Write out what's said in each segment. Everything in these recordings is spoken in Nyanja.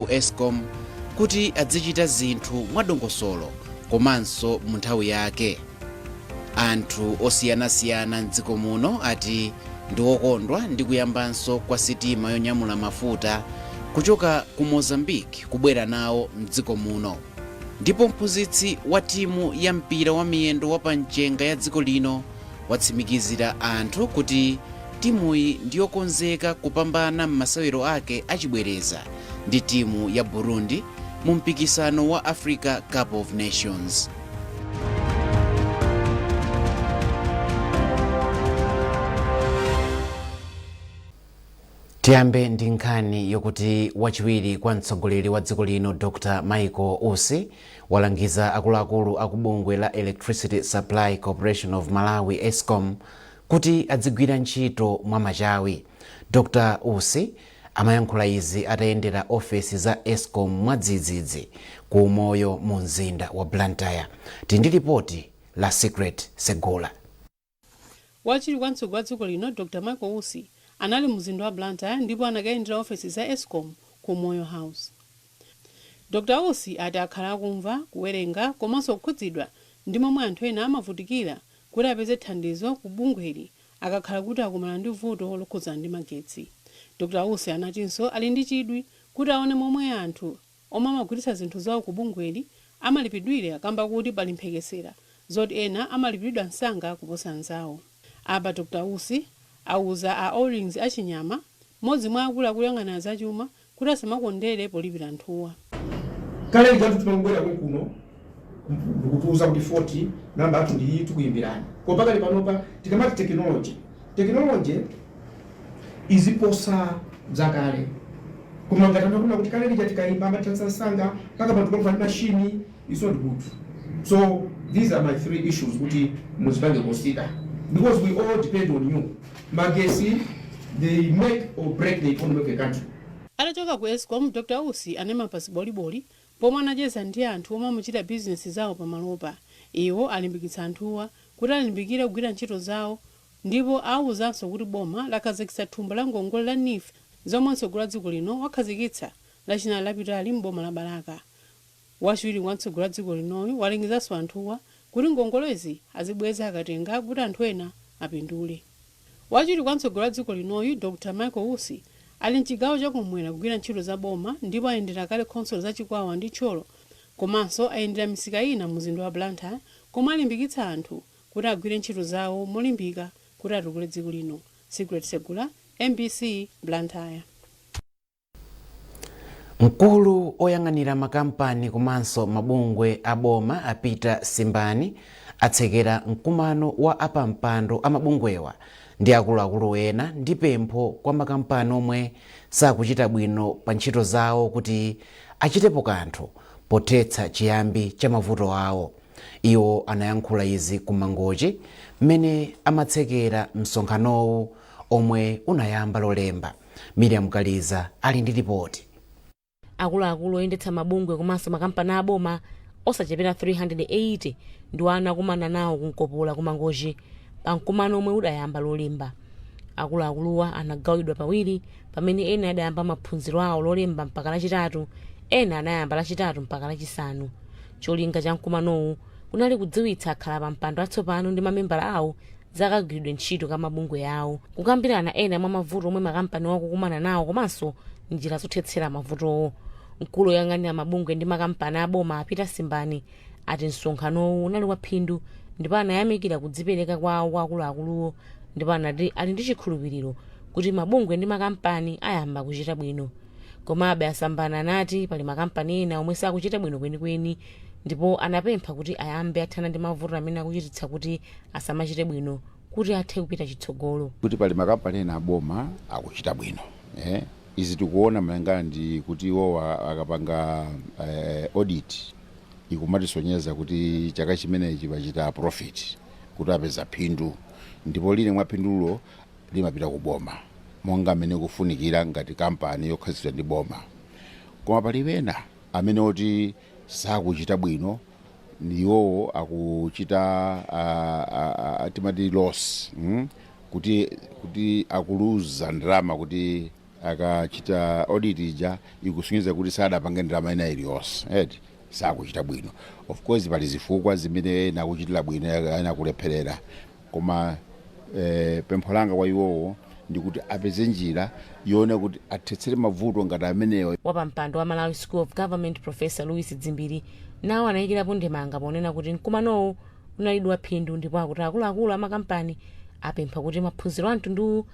Eskom kuti azichita zinthu mwadongosolo komanso mu nthawi yake. Anthu osiyanasiyana m'dziko muno ati ndi okondwa ndi kuyambanso kwa sitima yonyamula mafuta kuchoka ku Mozambique kubwera nawo m'dziko muno. Ndipo mphunzitsi wa timu ya mpira wa miyendo wa pamchenga ya dziko lino watsimikizira anthu kuti timuyi ndiyokonzeka kupambana m'masewero ake achibwereza ndi timu ya Burundi mu mpikisano wa Africa Cup of Nations. Tiyambe ndi nkhani yokuti wachiwiri kwa mtsogoleri wa dziko lino Dr. Michael Usi walangiza akuluakulu akubungwe la Electricity Supply Corporation of Malawi Eskom kuti adzigwira ntchito mwamachawi. Dr. Usi amayankhula izi atayendera ofesi za Eskom mwadzidzidzi ku Umoyo mu mzinda wa Blantyre. Tindi ripoti la Secret Segula. Wachiwiri kwa mtsogoleri wa dziko lino Dr. Michael Usi anali mzinda wa Blantyre ndipo anakayendera ofesi za Eskom ku Moyo House. Dr. Usi ati akhala akumva, kuwerenga komanso kukhudzidwa ndi momwe anthu ena amavutikira kuti apeze thandizo ku bungweli akakhala kuti akumana ndi vuto lokhudzana ndi magetsi. Dr. Usi anatinso ali ndi chidwi kuti aone momwe anthu omwe amagwiritsa zinthu zawo ku bungweli amalipidwira kamba kuti pali mphekesera zoti ena amalipidwa msanga kuposa anzawo. Apa Dr. Usi auza a O-rings achinyama modzi mwa akuluakulu oyang'anira zachuma kuti asamakondere polipira anthuwa. Kale ngati timangwera kuno ndikutuza kuti 40 namba athu ndi tikuyimbirani. Koma pakali panopa tikamati technology iziposa zakale. Koma ngati kuna kuti kale lija tikayimba amathatsa sanga kaka panthu pamva machine is not good. So these are my 3 issues kuti muzipange consider, because we all depend on you. Magesi, they make or break the economy of the country. Atachoka ku Eskom, Dr. Usi anema pasi boliboli pomwe anacheza ndi anthu omwe amachita bizinesi zawo pamalopa. Iwo alimbikitsa anthuwa kuti alimbikire kugwira ntchito zawo ndipo awuzanso kuti boma lakhazikitsa thumba la ngongole la NIF zomwe mtsogoleri wa dziko lino wakhazikitsa lachinali lapitali m'boma la Balaka. Wachiwiri kwa mtsogoleri wa dziko linoyu walengezanso anthuwa kuti ngongolezi azibweza akatenga kuti anthu ena apindule. Wachiwiri kwa mtsogoleri wa dziko linoyu Dr. Michael Usi ali mchigawo chakumwera kugwira ntchito za boma ndipo ayendera kale khonsolo za Chikwawa ndi Tcholo komanso ayendera misika ina mu mzinda wa Blantyre komwe alimbikitsa anthu kuti agwire ntchito zawo molimbika kuti atukule dziko lino. Secret Segula, MBC, Blantyre. Mkulu oyang'anira makampani komanso mabungwe a boma a Peter Simbani atsekera mkumano wa apampando amabungwewa ndi akuluakulu ena ndi pempho kwa makampani omwe sakuchita bwino pa ntchito zawo kuti achitepo kanthu pothetsa chiyambi cha mavuto awo. Iwo anayankhula izi ku Mangochi mmene amatsekera msonkhanowu omwe unayamba lolemba. Miriam Kaliza ali ndi ripoti. Akuluakulu oyendetsa mabungwe komanso makampani aboma osachepera 380 ndi anakumana nawo kunkopola ku Mangochi pa mkumano omwe udayamba lolemba. Akuluakuluwa anagawidwa pawiri pamene ena adayamba maphunziro awo lolemba mpaka lachitatu, ena anayamba lachitatu mpaka lachisanu. Cholinga cha mkumanowu kunali kudziwitsa akhala pa mpando atsopano ndi mamembala awo zakagwiridwe ntchito ka mabungwe awo, kukambirana ena mwa mavuto omwe makampani wakukumana nawo komanso njira zothetsera mavutowo. Mkulu oyang'anira mabungwe ndi makampani aboma a Peter Simbani ati msonkhanowu unali waphindu ndipo anayamikira kudzipereka kwawo kwa akuluakuluwo ndipo anati ali ndi chikhulupiriro kuti mabungwe ndi makampani ayamba kuchita bwino. Komabe Asambani anati pali makampani ena omwe sakuchita bwino kwenikweni ndipo anapempha kuti ayambe athana ndi mavuto amene akuchititsa kuti asamachite bwino kuti athe kupita chitsogolo. Kuti pali makampani ena aboma akuchita bwino. Izi tikuona malingana ndi kuti iwo akapanga audit ikumatisonyeza kuti chaka chimenechi pachita profit kuti apeza phindu, ndipo lile mwa phindulo limapita ku boma monga amene kufunikira ngati kampani yokhazikitsidwa ndi boma. Koma pali ena amene oti sakuchita bwino ndiwo akuchita timati loss, kuti akuluza ndalama kuti akachita audit ija ikusungiza kuti sadapange ndalama ina iliyonse eti sakuchita bwino. Of course pali zifukwa zimene nakuchitira bwino anakulepherera, koma pempho langa kwa iwowo ndikuti apeze njira yone kuti athetsere mavuto ngati amenewo. Wapampando wa Malawi School of Government Professor Louis Dzimbiri nawo anayikirapo ndemanga ponena kuti mkumanowo unalidwa phindu, ndipo akuti akuluakulu amakampani apempha kuti maphunziro a mtunduwu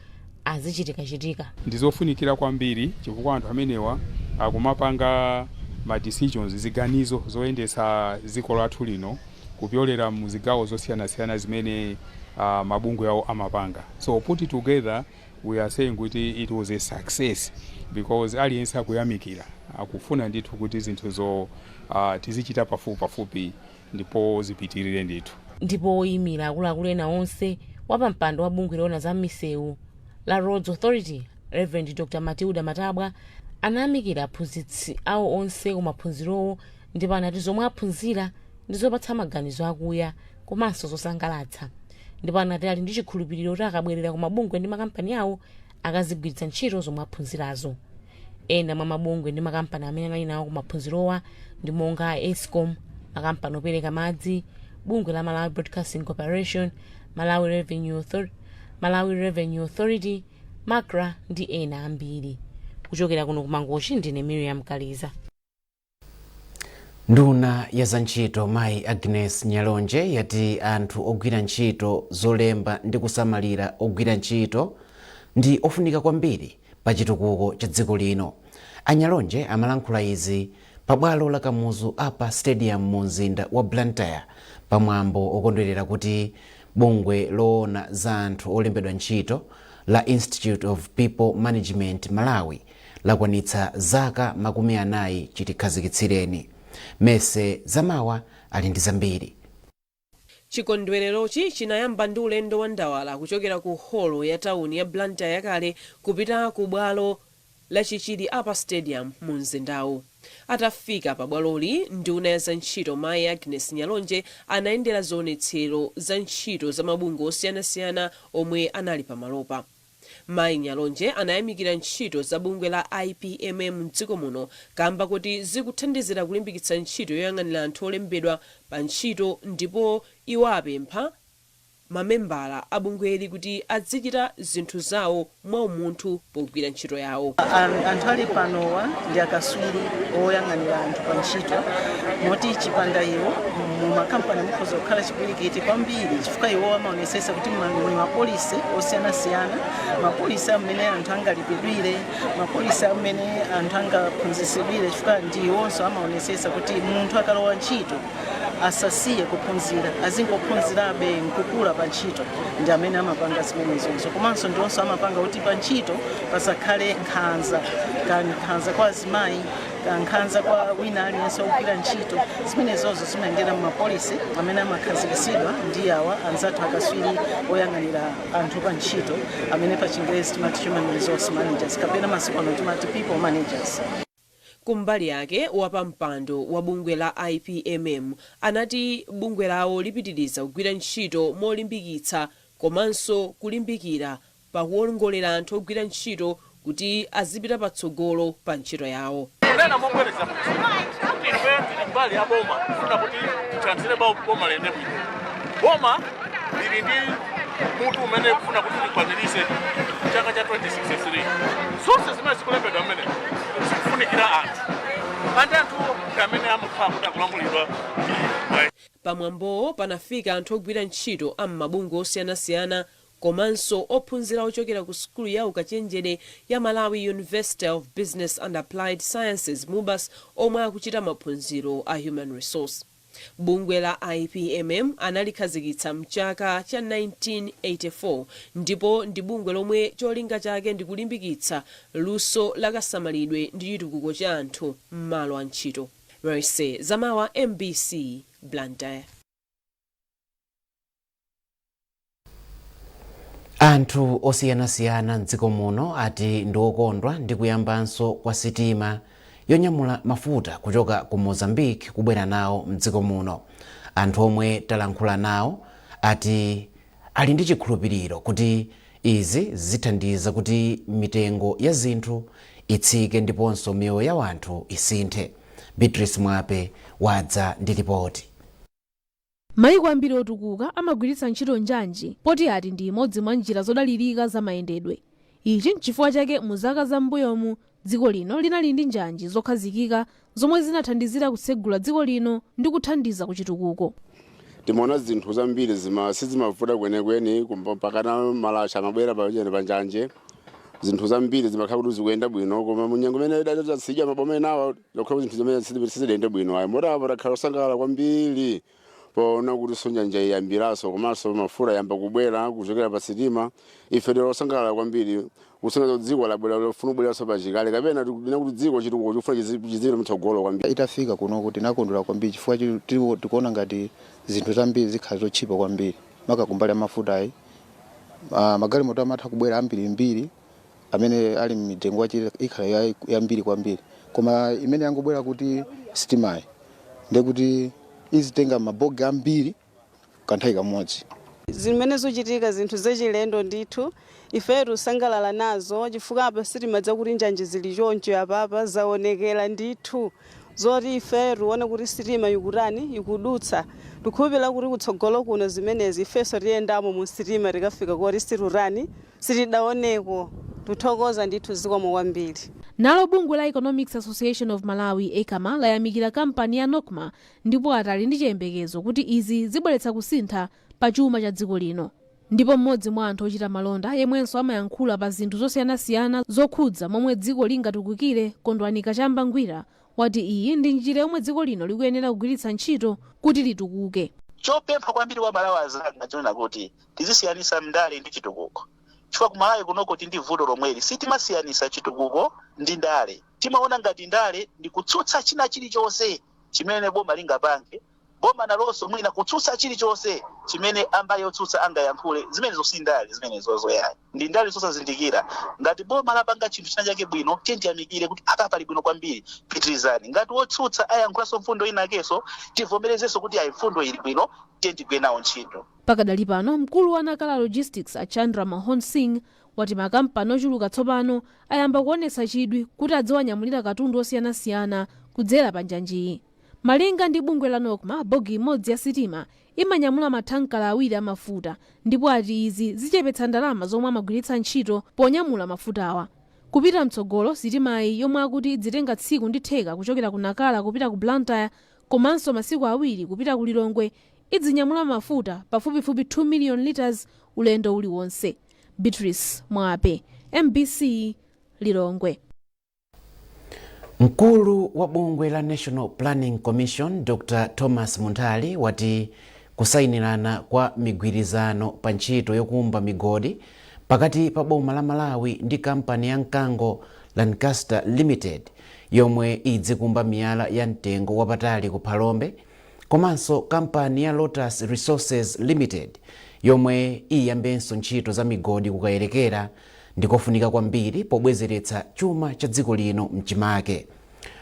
azichitika. Ndizofunikira kwambiri chifukwa anthu amenewa akumapanga ma decisions, ziganizo zoyendesa dziko lathu lino kupyolera mu zigawo zosiyana-siyana zimene mabungwe yawo amapanga. So put it together, we are saying kuti it was a success because aliyense akuyamikira akufuna ndithu kuti zinthu zo tizichita pafupi ndipo zipitirire ndithu. Ndipo oyimira akuluakulu ena onse wapampando wa bungwe loona za misewu la Roads Authority, Reverend Dr. Matilda Matabwa, anayamikira aphunzitsi awo onse kumaphunzirowo, ndipo anati zomwe aphunzira ndizopatsa maganizo akuya komanso zosangalatsa. Ndipo anati ali ndi chikhulupiriro kuti akabwerera ku mabungwe ndi makampani awo akazigwiritsa ntchito zomwe aphunzirazo. Ena mwa mabungwe ndi makampani amene anali nawo kumaphunzirowa ndi monga Eskom, makampani opereka madzi, bungwe la Malawi Broadcasting Corporation, Malawi Revenue Authority, Makra ndi ena ambiri. Kuchokera kuno kumangochi ndine Miriam Kaliza. Nduna ya za ntchito Mayi Agnes Nyalonje yati anthu ogwira ntchito zolemba ndi kusamalira ogwira ntchito ndi ofunika kwambiri pa chitukuko cha dziko lino. Anyalonje amalankhula izi pabwalo la Kamuzu Upper Stadium mu mzinda wa Blantyre pamwambo okondwerera kuti bungwe loona za anthu olembedwa ntchito la Institute of People Management Malawi lakwanitsa zaka 40 chitikhazikitsireni. Mese Zamawa ali ndi zambiri. Chikondwererochi chinayamba ndi ulendo wa ndawala kuchokera ku holo ya tauni ya Blantyre yakale kupita ku bwalo la Chichiri Upper Stadium mu mzindawu. Atafika pa bwaloli, nduna ya za ntchito Mayi Agnes Nyalonje anayendera zionetsero za ntchito za mabungwe osiyanasiyana omwe anali pamalopa. Mayi Nyalonje anayamikira ntchito za bungwe la IPMM mdziko muno kamba kuti zikuthandizira kulimbikitsa ntchito yoyang'anira anthu olembedwa pa ntchito, ndipo iwo apempha mamembala a bungweli kuti azichita zinthu zawo mwaumunthu pogwira ntchito yawo. Anthu ali panowa ndi akasulu oyang'anira anthu pa ntchito, moti chipanda iwo mu makampani mukhoza kukhala chipwirikiti kwambiri chifukwa iwo amaonesesa kuti ni mapolisi osiyanasiyana, mapolisi amene anthu angalipidwire, mapolisi amene anthu angaphunzitsidwire, chifukwa ndi iwonso amaonesesa kuti munthu akalowa ntchito asasiye kuphunzira, azingophunzirabe nkukula pa ntchito, ndi amene amapanga zimenezonso. Komanso ndionso amapanga kuti pa ntchito pasakhale nkhanza kwa azimayi, nkhanza kwa wina aliyense ogwira ntchito. Zimenezozo zimayendera mu mapolisi amene amakhazikitsidwa ndi awa anzathu akaswiri oyang'anira anthu pa ntchito, amene pa Chingerezi timati human resource managers, kapena masiku ano timati people managers. Kumbali yake wapampando wa bungwe la IPMM anati bungwe lawo lipitiriza kugwira ntchito molimbikitsa komanso kulimbikira pakuwongolera anthu ogwira ntchito kuti azipita patsogolo pa ntchito yawo. Nena mongwereza kuti ife mbali ya boma kufuna kuti tithandizire boma lende bwino. Boma lili ndi mutu umene kufuna kuti likwaniritse chaka cha 2063. Sources zimene zikulembedwa amene zikufunikira anthu. Anthu amene amakhala kuti akulamulidwa. Pamwambowo panafika anthu ogwira ntchito a mabungwe osiyanasiyana komanso ophunzira ochokera ku sukulu ya ukachenjede ya Malawi University of Business and Applied Sciences MUBAS omwe akuchita maphunziro a human resource. Bungwe la IPMM analikhazikitsa mchaka cha 1984 ndipo ndi bungwe lomwe cholinga chake ndi kulimbikitsa luso lakasamalidwe ndi chitukuko cha anthu m'malo a ntchito. Mese Zamawa, MBC, Blantyre. Anthu osiyanasiyana mdziko muno ati ndi okondwa ndi kuyambanso kwa sitima yonyamula mafuta kuchoka ku Mozambique kubwera nawo mdziko muno. Anthu omwe talankhula nawo ati ali ndi chikhulupiriro kuti izi zithandiza kuti mitengo ya zinthu itsike ndiponso miyoyo ya wanthu isinthe. Beatrice Mwape wadza ndi ripoti. Mayiko ambiri otukuka amagwiritsa ntchito njanji poti ati ndi imodzi mwa njira zodalirika za mayendedwe. Ichi n'chifukwa chake mu zaka za m'mbuyomu dziko lino linali ndi njanji zokhazikika zomwe zinathandizira kutsegula dziko lino ndi kuthandiza kuchitukuko. Timaona zinthu zambiri sizimavuta kwenikweni pakana malasha amabwera pa njanje. Zinthu zambiri zimakhala kuti zikuyenda bwino koma munyengo imene idasija maboma enawa lokhala zinthu zimene sizidende bwino. Ayi motapo takhala osangalala kwambiri poona kuti sonjanja iyambiraso komanso mafuta yamba kubwera kuchokera pa sitima. Ife tilosangalala kwambiri kusonga dziko labwera lofuna kubweraso pachikale kapena tikudina kuti dziko chitukuko chifuna chizire mtsogolo kwambiri. Itafika kuno kuti nakondwera kwambiri chifukwa tikuona ngati zinthu zambiri zikhala zochipa kwambiri maka kumbali mafuta ayi. Magalimoto amatha kubwera ambiri amene ali mitengo yachi ikhala yambiri kwambiri koma imene yangobwera kuti sitimayi ndekuti izitenga mabogi ambiri kanthawi kamodzi. Zimene zochitika zinthu zachilendo ndithu ife tisangalala nazo chifukwa apa sitima dzakuti njanji zili choncho apapa zaonekera ndithu zoti ife tione kuti sitima ikutani ikudutsa tikhulupirira kuti kutsogolo kuno zimenezi ifeso tiyendamo mu sitima tikafika kuti sitirani sitidaoneko tuthokoza ndithu zikomo kwambiri. Nalo bungwe la Economics Association of Malawi ECAMA layamikira kampani ya Nokma ndipo atali ndi chiyembekezo kuti izi zibweretsa kusintha pa chuma cha dziko lino. Ndipo mmodzi mwa anthu ochita malonda yemwenso amayankhula pa zinthu zosiyanasiyana zokhudza momwe dziko lingatukukire, Kondwani Kachamba Ngwira wati iyi ndi njira yomwe dziko lino likuyenera kugwiritsa ntchito kuti litukuke. Chopempha kwambiri wa Malawi azanga chonena kuti tizisiyanisa ndale ndi chitukuko. Chifukwa ku Malawi kuno kuti ndi vuto lomweli sitimasiyanisa chitukuko ndi ndale. Timaona ngati ndale ndi kutsutsa china chilichonse chimene boma lingapange. Boma nalonso mwina kutsutsa chilichonse chimene ambaye yotsutsa angayankhule zimene zosindale zimene zozoyayi. Ndi ndale zosazindikira ngati boma lapanga chinthu china chake bwino tiyamikire kuti apa pali bwino kwambiri pitirizani. Ngati wotsutsa ayankhulanso mfundo inakenso tivomerezenso kuti ayi mfundo ili bwino tigwe nawo ntchito. Pakadali pano mkulu wa Nakala Logistics Achandra Mahon Singh wati makampani ochuluka tsopano ayamba kuonesa chidwi kuti adziwanyamulira katundu osiyanasiyana kudzera pa njanjiyi. Malinga ndi bungwe la Nokma, bogi imodzi ya sitima imanyamula mathankala awiri amafuta ndipo ati izi zichepetsa ndalama zomwe amagwiritsa ntchito ponyamula mafutawa. Kupita mtsogolo sitimayi yomwe akuti idzitenga tsiku ndi theka kuchokera ku Nakala kupita ku Blantyre komanso masiku awiri kupita ku Lilongwe idzinyamula mafuta pafupifupi 2 million liters ulendo uliwonse. Beatrice Mwape, MBC, Lilongwe. Mkulu wa bungwe la National Planning Commission Dr. Thomas Muntali wati kusayinirana kwa migwirizano pa ntchito yokumba migodi pakati pa boma la Malawi ndi kampani ya mkango Lancaster Limited yomwe idzikumba miyala ya mtengo wapatali ku Phalombe komanso kampani ya Lotus Resources Limited yomwe iyambenso ntchito za migodi kukayerekera ndikofunika kwambiri pobwezeretsa chuma cha dziko lino mchimake.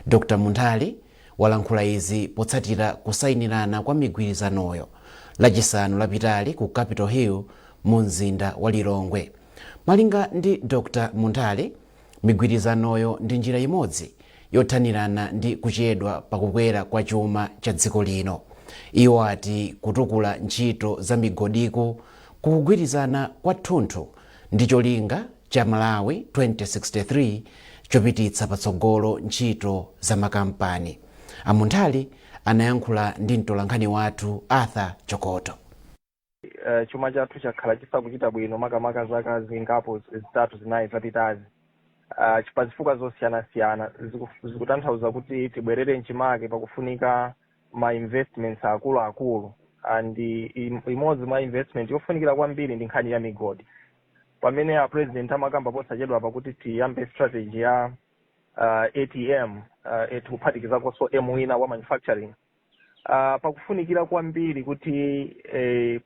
Dr. Muntali walankhula izi potsatira kusayinirana kwa migwirizanoyo lachisanu lapitali ku Capitol Hill mu mzinda wa Lilongwe. Malinga ndi Dr. Muntali, migwirizanoyo ndi njira imodzi yothanirana ndi kuchedwa pakukwera kwa chuma cha dziko lino. Iwo ati kutukula ntchito za migodiku kukugwirizana kwathunthu ndi cholinga cha Malawi 2063 chopititsa patsogolo ntchito za makampani. Amuntali anayankhula ndi mtolankhani wathu Arthur Chokoto. Chuma chathu chakhala chisakuchita bwino makamaka zaka zingapo zitatu zinayi zapitazi. Chifukwa zosiyanasiyana zikutanthauza kuti tibwerere mchimake pakufunika ma investments akuluakulu and imodzi mwa investment yofunikira kwambiri ndi nkhani ya migodi. Pamene a president amakamba posachedwa pakuti tiyambe strategy ya ATM etiphatikiza koso wina wa manufacturing. Pakufunikira kwambiri kuti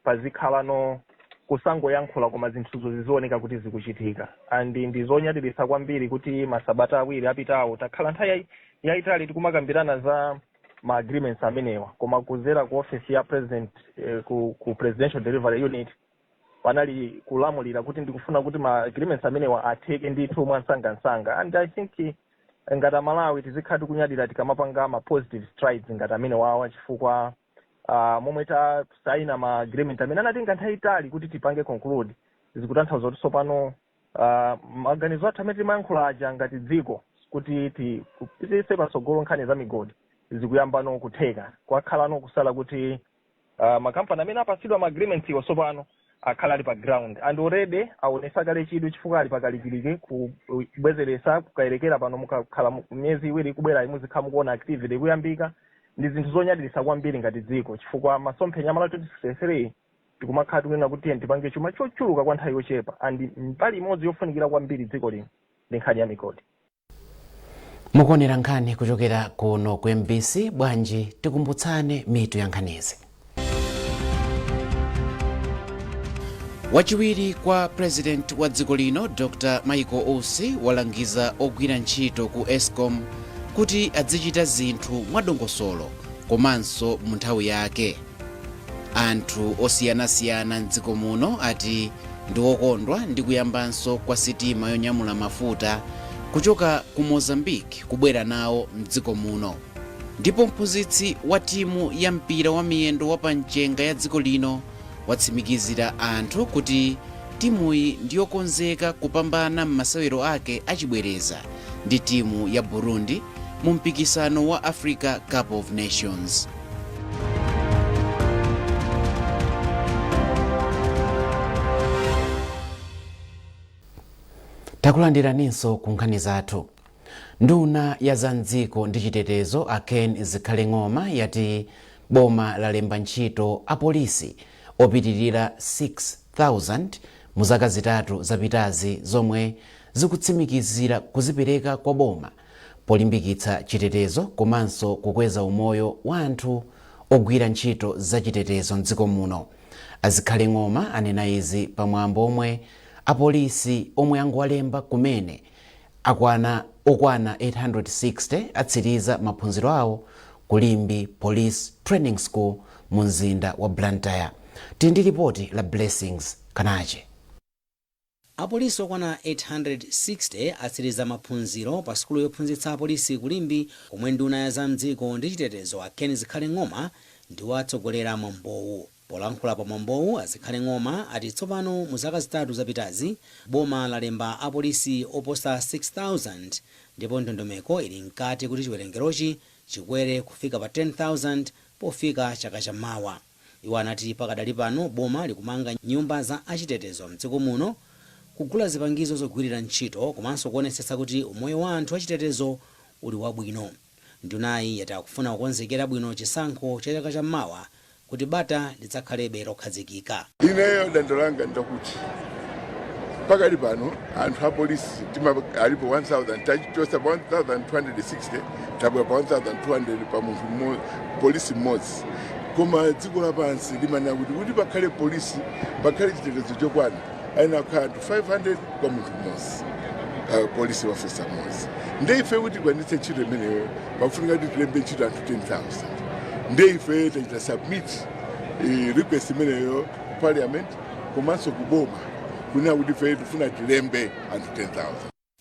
pazikhala kusangoyankhula koma zinthuzo zizioneka kuti zikuchitika. And ndizonyadirisa kwambiri kuti masabata awiri apitawo takhala nthawi yayitali tikumakambirana za ma agreements amenewa koma kuzera ku office ya president ku presidential delivery unit panali kulamulira kuti ndikufuna kuti ma agreements amenewa atheke ndithu mwansangansanga. And I think ngati Malawi tizikhala tikunyadira tikamapanga ma positive strides ngati amene wawa chifukwa momwe tasaina ma agreement amene anatenga nthawi itali kuti tipange conclude zikutanthauza kuti tsopano maganizo athu amene timayankhula aja ngati dziko kuti tipitise patsogolo nkhani za migodi zikuyambano kutheka. Kwakhalano kusala kuti makampani amene apatsidwa ma agreements iwo tsopano akhala ali pa ground and already aonesa kale chidwi chifukwa ali pakalikilike kubwezeresa kukayerekera pano mukakhala myezi iwiri kubwera imuzikhala mukuona activity kuyambika. Ndi zinthu zonyadirisa kwambiri ngati dziko chifukwa masomphenya amala 2063 tikumakhala tikunena kuti tipange chuma chochuluka kwa nthawi yochepa and mbali imodzi yofunikira kwambiri dziko lino ndi nkhani ya migodi. Mukuonera nkhani kuchokera kuno ku MBC. Bwanji tikumbutsane mitu ya nkhanizi. Wachiwiri kwa president wa dziko lino Dr. Michael Ousi walangiza ogwira ntchito ku Eskom kuti azichita zinthu mwadongosolo komanso mu nthawi yake. Anthu osiyanasiyana mdziko muno ati ndi okondwa ndi kuyambanso kwa sitima yonyamula mafuta kuchoka ku Mozambique kubwera nawo mdziko muno. Ndipo mphunzitsi wa timu ya mpira wa miyendo wa pamchenga ya dziko lino watsimikizira anthu kuti timuyi ndiyokonzeka kupambana m'masewero ake achibwereza ndi timu ya Burundi mu mpikisano wa Africa Cup of Nations. Takulandiraninso ku nkhani zathu. Nduna ya zamdziko ndi chitetezo Ken Zikhaleng'oma yati boma lalemba ntchito apolisi opitirira 6,000 mu zaka zitatu zapitazi zomwe zikutsimikizira kuzipereka kwa boma polimbikitsa chitetezo komanso kukweza umoyo wa anthu ogwira ntchito za chitetezo mdziko muno. Azikhaleng'oma anena izi pamwambo omwe apolisi omwe angowalemba kumene okwana 860 atsiriza maphunziro awo ku Limbi Police Training School mu mzinda wa Blantyre. Tindi ripoti la Blessings Kanache. Apolisi okwana 860 atsiriza maphunziro pa skulu yophunzitsa apolisi ku Limbi komwe nduna ya zamdziko ndi chitetezo Ken Zikhaleng'oma ndiwo atsogolera mwambowu. Polankhula pa mwambowu Zikhaleng'oma ati tsopano mu zaka zitatu zapitazi boma lalemba apolisi oposa 6,000 ndipo ndondomeko ili mkati kuti chiwerengerochi chikwere kufika pa 10,000 pofika chaka chamawa. Iwo anati pakadali pano boma likumanga nyumba za achitetezo mdziko muno, kugula zipangizo zogwirira ntchito komanso kuonetsetsa kuti umoyo wa anthu achitetezo uli wabwino. Ndunayi yati akufuna kukonzekera bwino chisankho cha chaka chamawa kuti bata lidzakhalebe lokhazikika. Ineyo dandolanga ndakuti pakali pano anthu apolisi alipo 1,000 tachichosa pa 1,260 tabwa pa 1,200 pa munthu polisi mmodzi. Koma dziko lapansi limana kuti pakhale polisi pakhale chitetezo chokwana aina kukhala anthu 500 kwa munthu mmodzi, polisi officer mmodzi. Ndeife kuti kwanitse ntchito imeneyo pakufunika kuti tilembe ntchito anthu 10,000. Ndeife tachita submit request imeneyo ku parliament komanso kuboma kuna kuti ife tifuna tilembe anthu 10,000.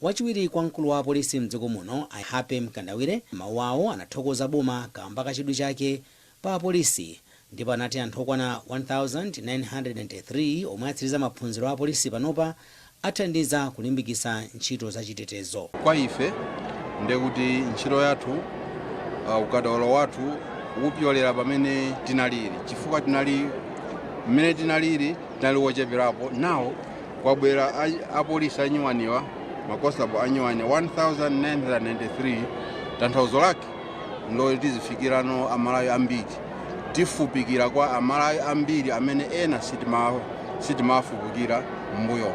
Wachiwiri kwa mkulu wa polisi mdziko muno Happy Mkandawire mawu awo anathokoza boma kamba kachidwi chake pa polisi ndipo anati anthu okwana 1,993 omwe atsiriza maphunziro a polisi panopa athandiza kulimbikitsa ntchito za chitetezo. Kwa ife ndekuti ntchito yathu ukadaulo wathu upyolera pamene tinalili chifukwa mmene tinali wocheperapo nawo kwabwera apolisi anyiwaniwa makosabo anyiwani 1,993 tanthauzo lake ndo tizifikirano amalawi ambiri tifupikira kwa amalawi ambiri amene ena sitimafupikira mbuyo.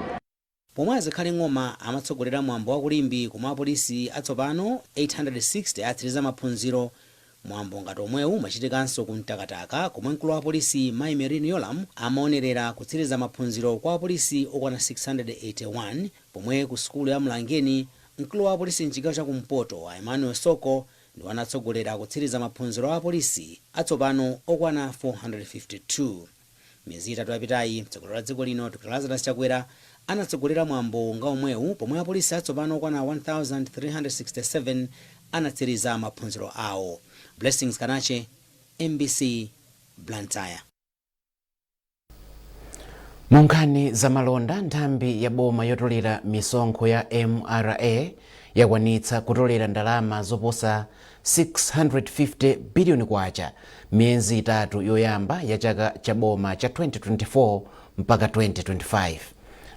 Pomwe Zikhaleng'oma amatsogolera mwambo wa kulimbi komwe apolisi atsopano 860 atsiriza maphunziro. Mwambo ngati omwewu umachitikanso ku Mtakataka komwe mkulu wa polisi Mai Marine Yolam amaonerera kutsiriza maphunziro kwa apolisi okwana 681 pomwe ku sukulu ya Mlangeni mkulu wa polisi mchigawo cha kumpoto Emmanuel Soko ndi wanatsogolera kutsiriza maphunziro a polisi atsopano okwana 452. miyezi itatu yapitayi mtsogoleri wa dziko lino Dr. Lazarus Chakwera anatsogolera mwambo nga omwewu pomwe apolisi atsopano okwana 1367 anatsiriza maphunziro awo. Blessings Kanache, MBC, Blantyre. Munkhani za malonda, nthambi ya boma yotolera misonkho ya MRA yakwanitsa kutolera ndalama zoposa 650 biliyoni kwacha miyezi itatu yoyamba ya chaka cha boma cha 2024 mpaka 2025.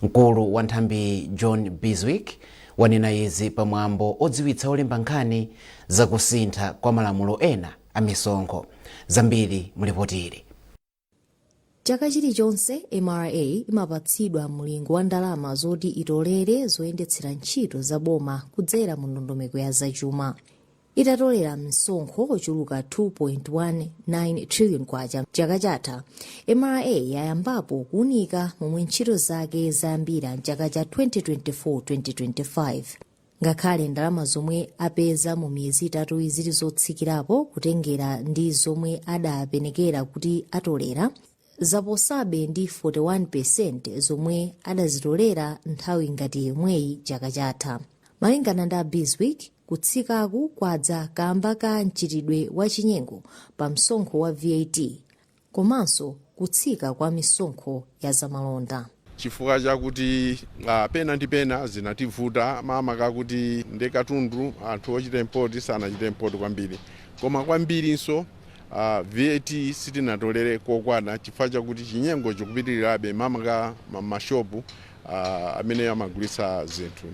Mkulu wa nthambi John Biswick wanena izi pamwambo odziwitsa olemba nkhani za kusintha kwa malamulo ena a misonkho. Zambiri mulipotiri. Chaka chilichonse MRA imapatsidwa mlingo wa ndalama zoti itolere zoyendetsera ntchito za boma kudzera mu ndondomeko ya zachuma. Itatolera msonkho ochuluka 2.19 trillion kwacha chaka chatha, MRA yayambapo kuunika momwe ntchito zake zayambira mchaka cha 2024-2025. Ngakhale ndalama zomwe apeza mu miyezi itatu izili zotsikirapo kutengera ndi zomwe adapenekera kuti atolera, zaposabe ndi 41% zomwe adazitolera nthawi ngati yomweyi chaka chatha. Malingana ndi Biswick, kutsikaku kwadza kamba ka mchitidwe wa chinyengo pa msonkho wa VAT komanso kutsika kwa misonkho ya zamalonda. Chifukwa chakuti pena ndi pena zinativuta mama kakuti ndekatundu anthu ochita import sanachita import kwambiri, koma kwambirinso VAT sitinatolere kokwana chifukwa chakuti chinyengo chikupitirirabe mama ka mashopu amene amagulitsa zinthu.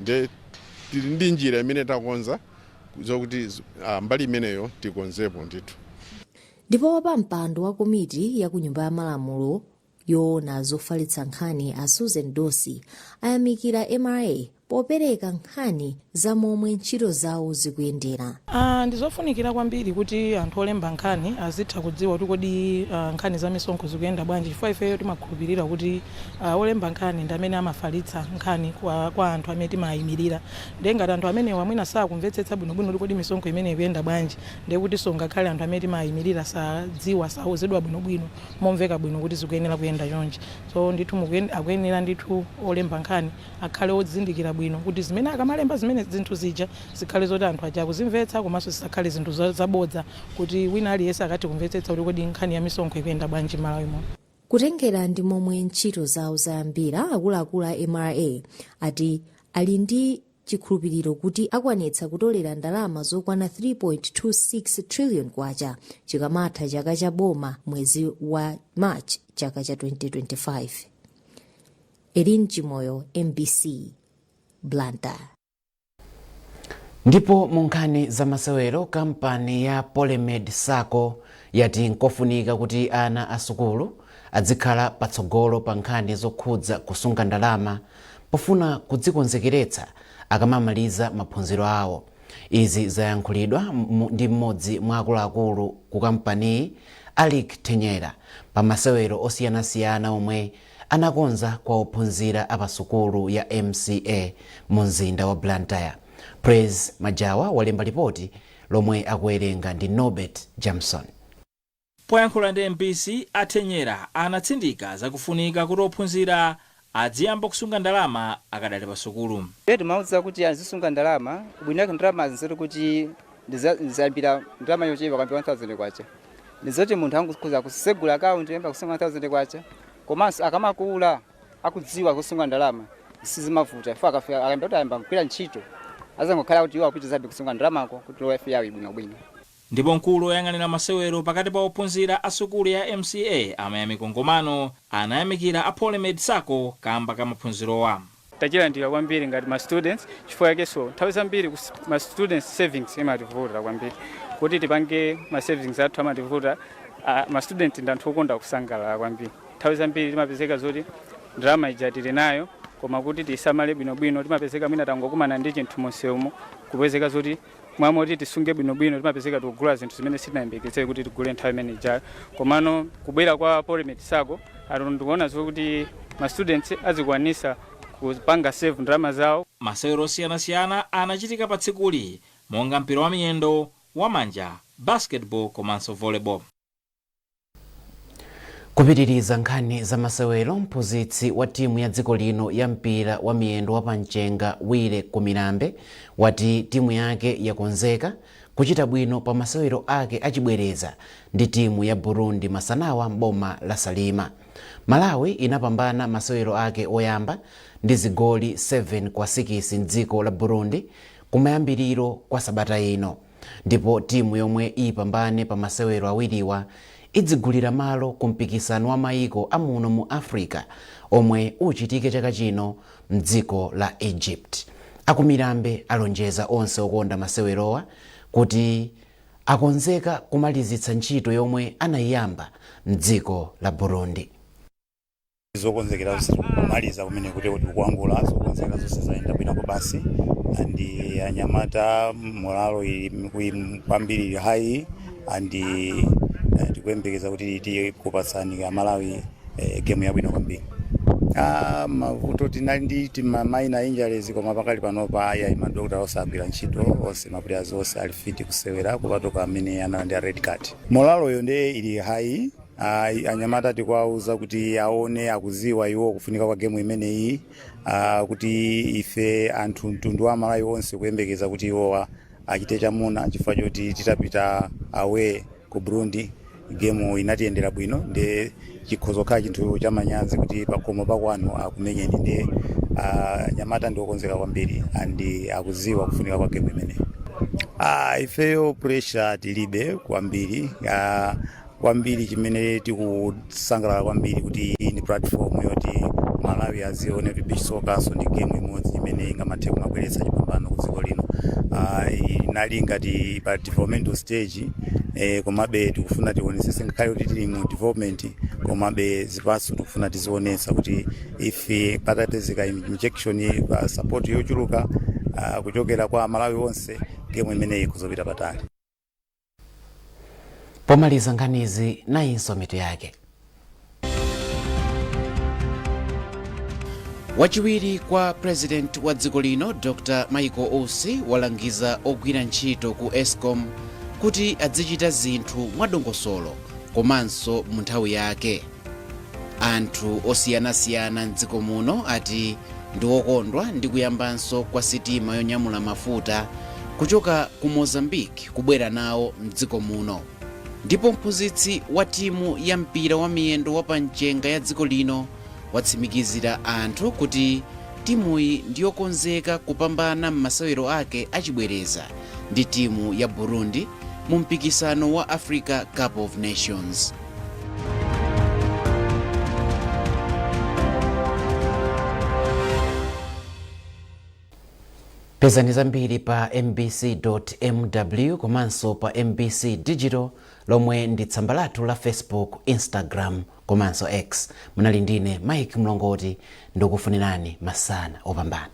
Ndi njira imene takonza zokuti mbali imeneyo tikonzepo ndithu. Ndipo wapampando wa komiti ya ku nyumba ya malamulo yoona zofalitsa nkhani a Susan Dosi ayamikira MRA popereka nkhani za momwe ntchito zawo zikuyendera. Ndizofunikira kwambiri kuti anthu olemba nkhani azitha kudziwa kuti kodi nkhani za misonkho zikuyenda bwanji, chifukwa ifeyo timakhulupirira kuti olemba nkhani ndi amene amafalitsa nkhani kwa anthu amene timayimirira. Ndiye ngati anthu amene wamwina sakumvetsetsa bwinobwino kodi misonkho imene ikuyenda bwanji, ndiye kuti songakhale anthu amene timayimirira sadziwa sauzidwa bwinobwino momveka bwino kuti zikuyenera kuyenda chonchi. So ndithu akuyenera ndithu olemba nkhani akhale odzindikira bwino kuti zimene akamalemba zimene zinthu zija zikhale zoti anthu aja kuzimvetsa komanso zisakhale zinthu zabodza kuti wina aliyense akati kumvetsetsa kuti kodi nkhani ya misonkho ikuyenda bwanji Malawi muno. Kutengera ndi momwe ntchito zawo zayambira, akuluakulu a MRA ati ali ndi chikhulupiriro kuti akwanitsa kutolera ndalama zokwana 3.26 trillion kwacha chikamatha chaka cha boma mwezi wa March chaka cha 2025. Erin Chimoyo, MBC, Blantyre. Ndipo munkhani za masewero, kampani ya Polymed Sacco yati nkofunika kuti ana asukulu adzikhala patsogolo pa nkhani zokhudza kusunga ndalama pofuna kudzikonzekeretsa akamamaliza maphunziro awo. Izi zayankhulidwa ndi mmodzi mwa akuluakulu ku kampani Alik Tenyera pa masewero osiyanasiyana omwe anakonza kwa ophunzira apasukulu ya MCA mu mzinda wa Blantyre. Praise Majawa walemba ripoti lomwe akuwerenga ndi Norbert Jamson. Poyankhula ndi MBC, Atenyera anatsindika zakufunika kuti ophunzira adziyamba kusunga ndalama akadali pasukulu. Mauza kuti azisunga ndalama, bwinake ndalama zinzoti kuti ndizayambira ndalama yochepa kwambiri 1000 kwacha. Ndizoti munthu angakhoza kusegula account yemba kusunga 1000 kwacha. Komanso akamakula akudziwa kusunga ndalama sizimavuta ifo akayamba kuti ayamba kukwira ntchito azangokhala kuti iwo akupitizabe kusunga ndalamako kuti lowa ife yawo bwinobwino. Ndipo mkulu oyang'anira masewero pakati pa ophunzira asukulu ya MCA amayamiko ngomano anayamikira a Polymed Sacco kamba ka maphunzirowa. Tachilandira kwambiri ngati ma students chifukwa yakenso nthawi zambiri ma students savings imativuta kwambiri kuti tipange ma savings athu amativuta. Ma student ndi anthu okonda kusangalala kwambiri. Nthawi zambiri timapezeka zoti ndalama ija tili nayo koma kuti tisamale bwinobwino timapezeka mwina tangokumana ndi chinthu monseumo kupezeka zoti mwamoti tisunge bwinobwino timapezeka tikugula zinthu zimene sitinayembekeze kuti tigule nthawi imene ijayo. Komano kubwera kwa Polymed Sacco ndikuona zokuti ma students azikwanisa kupanga save ndalama zawo. Masewero osiyanasiyana anachitika pa tsikuli monga mpira wa miyendo, wamanja, basketball komanso volleyball. Kupitiriza nkhani za masewero, mphunzitsi wa timu ya dziko lino ya mpira wa miyendo wa pamchenga Wile Kumirambe wati timu yake yakonzeka kuchita bwino pa masewero ake achibwereza ndi timu ya Burundi masanawa mboma la Salima. Malawi inapambana masewero ake oyamba ndi zigoli 7-6 mdziko la Burundi kumayambiriro kwa sabata ino, ndipo timu yomwe ipambane pa masewero awiriwa idzigulira malo ku mpikisano wa maiko amuno mu Africa omwe uchitike chaka chino mdziko la Egypt. Akumirambe alonjeza onse okonda masewerowa kuti akonzeka kumalizitsa ntchito yomwe anayiyamba mdziko la Burundi. Zokonzekera kumaliza kumene kuti kuangula zokonzekera zonse zayenda bwinoko basi andi anyamata moralo kwambiri hayi andi tikuyembekeza kuti tikupatsani Malawi game yabwino kwambiri. Mavuto tinali ndi minor injuries koma pakali panopa aya madokta osagwira ntchito onse maplayers onse ali fit kusewera kupatoka amene analandira red card. Moralo yo ndiye ili hayi. Anyamata tikwauza kuti aone akuziwa iwo kufunika kwa game imeneyi kuti ife anthu mtundu wa Malawi onse kuyembekeza kuti iwo achite chamuna chifukwa choti titapita away ku Burundi game inatiyendera bwino ndi chikhozo kha chinthu chamanyazi kuti pakomo pakwanu akumenyeni ndi nyamata ndiokonzeka kwambiri andi akuziwa kufunika kwa game imeneyi. Ifeyo pressure tilibe kwambiri kwambiri chimene tikusangalala kwambiri kuti ni platform yoti Malawi azione kuti beach soccer so ndi game imodzi imene ingamathe kumabweretsa chipambano ku dziko lino. Inali ngati pa developmental stage komabe tikufuna tionesese ngakhale kuti tili mu development komabe zipatso tikufuna tizionetsa kuti ife patapezeka injection support yochuluka kuchokera kwa Malawi onse game imeneyi kuzopita patali. Pomaliza nkhanizi na insometo yake. Wachiwiri kwa president wa dziko lino Dr. Michael Ousi walangiza ogwira ntchito ku Eskom kuti adzichita zinthu mwadongosolo komanso mu nthawi yake. Anthu osiyanasiyana mdziko muno ati ndi okondwa ndi kuyambanso kwa sitima yonyamula mafuta kuchoka ku Mozambique kubwera nawo mdziko muno. Ndipo mphunzitsi wa timu ya mpira wa miyendo wa pamchenga ya dziko lino watsimikizira anthu kuti timuyi ndiyokonzeka kupambana m'masewero ake achibwereza ndi timu ya Burundi mu mpikisano wa Africa Cup of Nations. Pezani zambiri pa mbc.mw komanso pa MBC Digital lomwe ndi tsamba lathu la Facebook, Instagram komanso X. Munali ndine Mike Mlongoti ndikufunirani masana opambana.